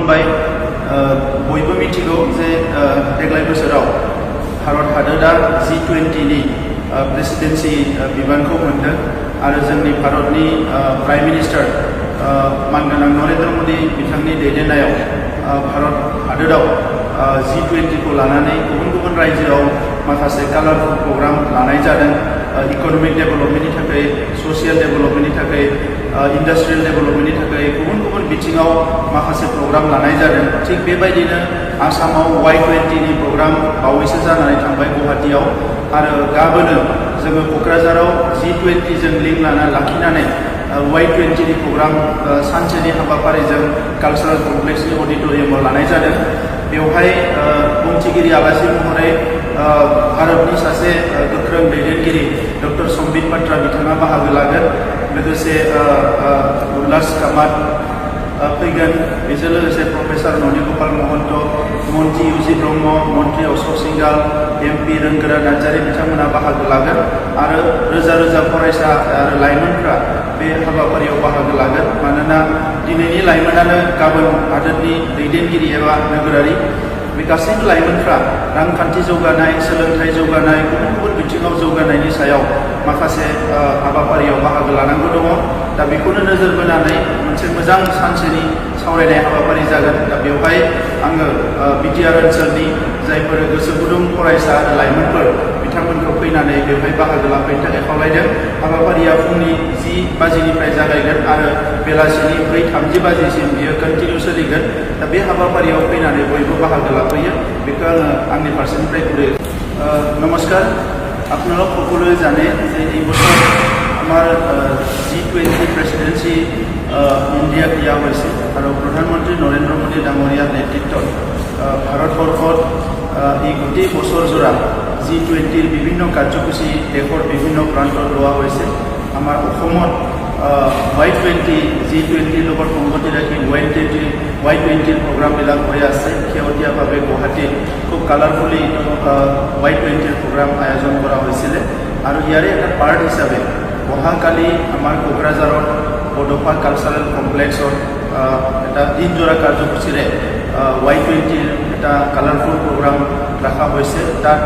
खुलुमबाय बयबो मिथिगौ जे देग्लाय बोसोराव भारत हादोरा G20 नि प्रेसिडेन्सि बिबानखौ मोनदों आरो जोंनि भारतनि प्राइम मिनिस्टार मानगोनां नरेन्द्र मोदी बिथांनि दैदेननायाव भारत हादोराव G20 खौ लानानै गुबुन रायजोआव माखासे कालारफुल प्रग्राम लानाय जादों इकोनमिक डेभेलपमेन्टनि थाखाय ससियेल डेभेलपमेन्टनि थाखाय इन्डास्ट्रियेल डेभेलपमेन्टनि थाखाय गुबुन बिथिङाव माखासे प्रग्राम लानाय जादों थिग बेबायदिनो आसामाव Y20 नि प्रग्राम बावैसो जानानै थांबाय गुवाहाटीआव आरो गाबोनो जोङो क'क्राझाराव G20 जों लिंक लाखिनानै Y20 नि प्रग्राम सानसेनि हाबाफारिजों कालचारेल कमप्लेक्सनि अडिट'रियामाव लानाय जादों बेवहाय बुंथिगिरि आलासि महरै भारतनि सासे गोख्रों दैदेनगिरि डक्टर सम्बित पात्रा बिथाङा बाहागो लागोन लोगोसे उल्लास कामात फैगोन बेजों लोगोसे प्रफेसर ननि गपाल महन्त मन्त्रि इउजि ब्रह्म मन्त्रि अशोक सिंगाल MP रोंगोरा नार्जारी बिथांमोना बाहागो लागोन आरो रोजा फरायसा आरो लाइमोनफ्रा बे हाबाफारियाव बाहागो लागोन मानोना दिनैनि लाइमोनानो गाबोन हादोरनि दैदेनगिरि एबा नोगोरारि बे गासैबो लाइमोनफ्रा रांखान्थि जौगानाय सोलोंथाइ जौगानाय गुबुन बिथिङाव जौगानायनि सायाव माखासे हाबाफारियाव बाहागो लानांगौ दङ दा बेखौनो नोजोर बोनानै मोनसे मोजां सानसेनि सावरायनाय हाबाफारि जागोन दा बेवहाय आङो बिटिआर ओनसोलनि जायफोर गोसो गुदुं फरायसा आरो लाइमोनफोर बिथांमोनखौ फैनानै बेवहाय बाहागो लाफैनो थाखाय खावलायदों हाबाफारिया फुंनि 10 बाजिनिफ्राय जागायगोन आरो बेलासिनि 4:30 बाजिसिम बियो कन्टिनिउ सोलिगोन दा बे हाबाफारियाव फैनानै बयबो बाहागो लाफैयो बेखौ आङो आंनि फारसेनिफ्राय खुलुमो नमस्कार আপনারা সকলে জানে যে এই বছর আমার G20 প্রেসিডেন্সি ইন্ডিয়াক দিয়া হয়েছে আর প্রধানমন্ত্রী নরেন্দ্র মোদী ডাঙরিয়ার নেতৃত্বত ভারতবর্ষত এই গোটেই বছর জোড়া G20 বিভিন্ন কার্যসূচী দেশের বিভিন্ন প্রান্তত লোৱা হয়েছে আমাৰ অসমত Y20 G20 লগত সংগতি ৰাখি Y20 প্ৰগ্ৰামবিলাক হৈ আছে শেহতীয়াভাৱে গুৱাহাটীত খুব কালাৰফুলি Y20 প্ৰগ্ৰাম আয়োজন কৰা হৈছিল আৰু ইয়াৰে এটা পাৰ্ট হিচাপে অহাকালি আমাৰ কোকৰাঝাৰত বডোফা কালচাৰেল কমপ্লেক্সত এটা দিনজোৰা কাৰ্যসূচীৰে Y20 এটা কালাৰফুল প্ৰগ্ৰাম ৰখা হৈছে তাত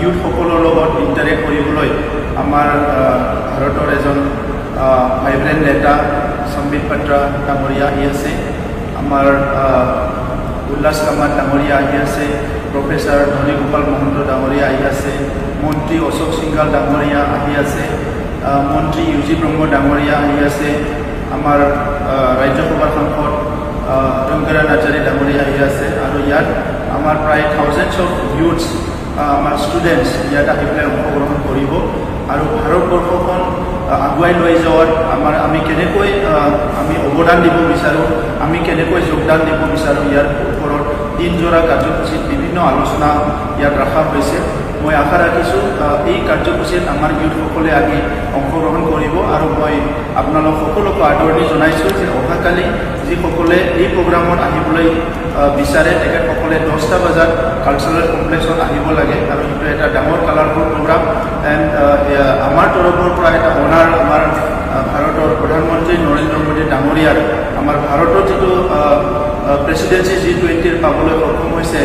ইউথসকলৰ লগত ইণ্টাৰেক্ট কৰিবলৈ আমাৰ ভাৰতৰ এজন ভাইব্ৰেণ্ট নেতা সম্বিত পাত্রা ডাঙরিয়া আহি আছে আমার উল্লাস কামাত ডাঙরিয়া আহি আছে প্রফেসর ননী গোপাল মহন্ত ডাঙরিয়া আহি আছে মন্ত্রী অশোক সিংঘাল ডাঙরিয়া আহি আছে মন্ত্রী ইউজি ব্রহ্ম ডাঙরিয়া আহি আছে আমার রাজ্যসভার সাংসদ রঙ্গরা নার্জারি ডাঙরিয়া আহি আছে আর ইয়াত আমার প্রায় থাউজেন্ডস অফ ইউথস আমার স্টুডেন্টস ইয়াত আহি পেলাই অংশগ্রহণ কৰিব আৰু ভাৰতবৰ্ষখন আগুৱাই লৈ যোৱাত আমি কেনেকৈ আমি অৱদান দিব বিচাৰোঁ আমি কেনেকৈ যোগদান দিব বিচাৰোঁ ইয়াৰ ওপৰত দিনজোৰা কাৰ্যসূচীত বিভিন্ন আলোচনা ইয়াত ৰখা হৈছে মই আশা ৰাখিছোঁ এই কাৰ্যসূচীত আমাৰ ইউথসকলে আহি অংশগ্ৰহণ কৰিব আৰু মই আপোনালোক সকলোকে আদৰণি জনাইছোঁ যে অহাকালি যিসকলে এই প্ৰগ্ৰামত আহিবলৈ বিচাৰে তেখেতসকলে 10টা বজাত কালচাৰেল কমপ্লেক্সত আহিব লাগে আৰু এইটো এটা ডাঙৰ কালাৰফুল প্ৰগ্ৰাম এণ্ড আমাৰ তৰফৰ পৰা এটা অনাৰ আমাৰ ভাৰতৰ প্ৰধানমন্ত্ৰী নৰেন্দ্ৰ মোদী ডাঙৰীয়াৰ আমাৰ ভাৰতৰ যিটো প্ৰেচিডেন্সি G20 পাবলৈ সক্ষম হৈছে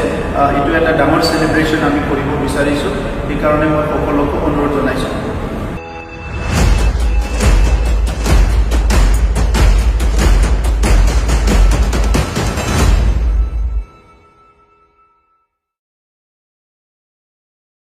এইটো এটা ডাঙৰ চেলিব্ৰেশ্যন আমি কৰিব বিচাৰিছোঁ সেইকাৰণে মই সকলোকে অনুৰোধ জনাইছোঁ